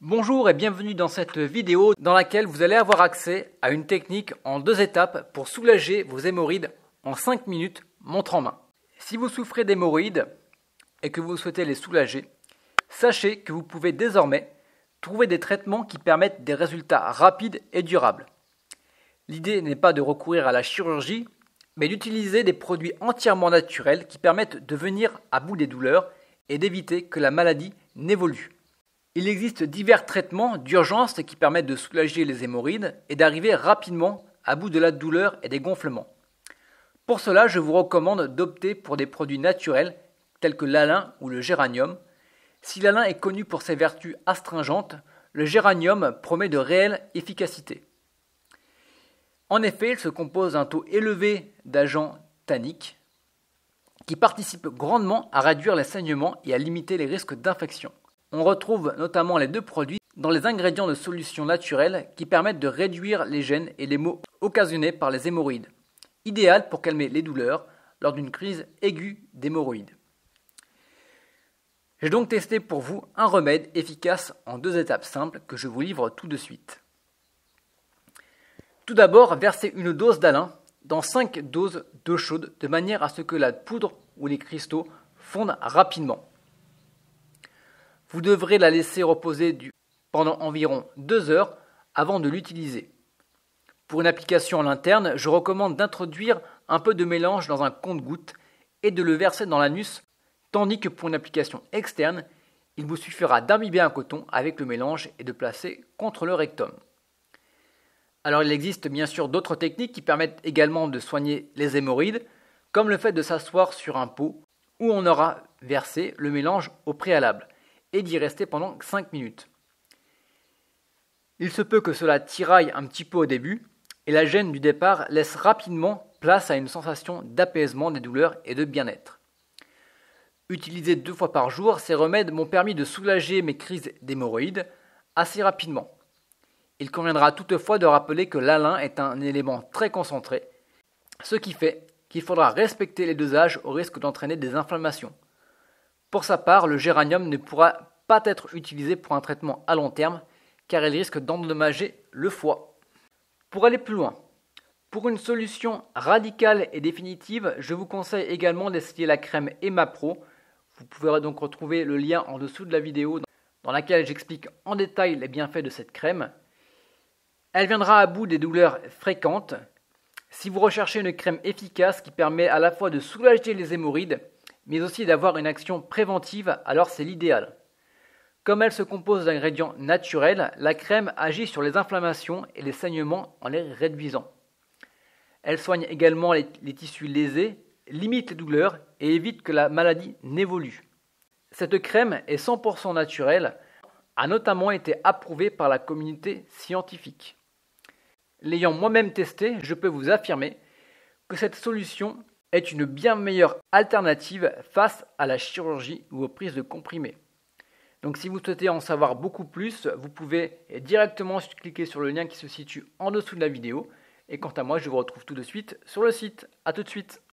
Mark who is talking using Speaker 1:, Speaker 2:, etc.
Speaker 1: Bonjour et bienvenue dans cette vidéo dans laquelle vous allez avoir accès à une technique en 2 étapes pour soulager vos hémorroïdes en 5 minutes montre en main. Si vous souffrez d'hémorroïdes et que vous souhaitez les soulager, sachez que vous pouvez désormais trouver des traitements qui permettent des résultats rapides et durables. L'idée n'est pas de recourir à la chirurgie, mais d'utiliser des produits entièrement naturels qui permettent de venir à bout des douleurs et d'éviter que la maladie n'évolue. Il existe divers traitements d'urgence qui permettent de soulager les hémorroïdes et d'arriver rapidement à bout de la douleur et des gonflements. Pour cela, je vous recommande d'opter pour des produits naturels tels que l'alun ou le géranium. Si l'alun est connu pour ses vertus astringentes, le géranium promet de réelles efficacités. En effet, il se compose d'un taux élevé d'agents tanniques qui participent grandement à réduire les saignements et à limiter les risques d'infection. On retrouve notamment les deux produits dans les ingrédients de solutions naturelles qui permettent de réduire les gènes et les maux occasionnés par les hémorroïdes, idéal pour calmer les douleurs lors d'une crise aiguë d'hémorroïdes. J'ai donc testé pour vous un remède efficace en 2 étapes simples que je vous livre tout de suite. Tout d'abord, versez une dose d'alun dans 5 doses d'eau chaude de manière à ce que la poudre ou les cristaux fondent rapidement. Vous devrez la laisser reposer pendant environ 2 heures avant de l'utiliser. Pour une application en interne, je recommande d'introduire un peu de mélange dans un compte-gouttes et de le verser dans l'anus, tandis que pour une application externe, il vous suffira d'imbiber un coton avec le mélange et de placer contre le rectum. Alors il existe bien sûr d'autres techniques qui permettent également de soigner les hémorroïdes, comme le fait de s'asseoir sur un pot où on aura versé le mélange au préalable et d'y rester pendant 5 minutes. Il se peut que cela tiraille un petit peu au début, et la gêne du départ laisse rapidement place à une sensation d'apaisement des douleurs et de bien-être. Utilisés 2 fois par jour, ces remèdes m'ont permis de soulager mes crises d'hémorroïdes assez rapidement. Il conviendra toutefois de rappeler que l'alun est un élément très concentré, ce qui fait qu'il faudra respecter les dosages au risque d'entraîner des inflammations. Pour sa part, le géranium ne pourra pas être utilisé pour un traitement à long terme car il risque d'endommager le foie. Pour aller plus loin, pour une solution radicale et définitive, je vous conseille également d'essayer la crème Hemapro. Vous pouvez donc retrouver le lien en dessous de la vidéo dans laquelle j'explique en détail les bienfaits de cette crème. Elle viendra à bout des douleurs fréquentes. Si vous recherchez une crème efficace qui permet à la fois de soulager les hémorroïdes, mais aussi d'avoir une action préventive, alors c'est l'idéal. Comme elle se compose d'ingrédients naturels, la crème agit sur les inflammations et les saignements en les réduisant. Elle soigne également les tissus lésés, limite les douleurs et évite que la maladie n'évolue. Cette crème est 100% naturelle, a notamment été approuvée par la communauté scientifique. L'ayant moi-même testé, je peux vous affirmer que cette solution est une bien meilleure alternative face à la chirurgie ou aux prises de comprimés. Donc si vous souhaitez en savoir beaucoup plus, vous pouvez directement cliquer sur le lien qui se situe en dessous de la vidéo. Et quant à moi, je vous retrouve tout de suite sur le site. A tout de suite.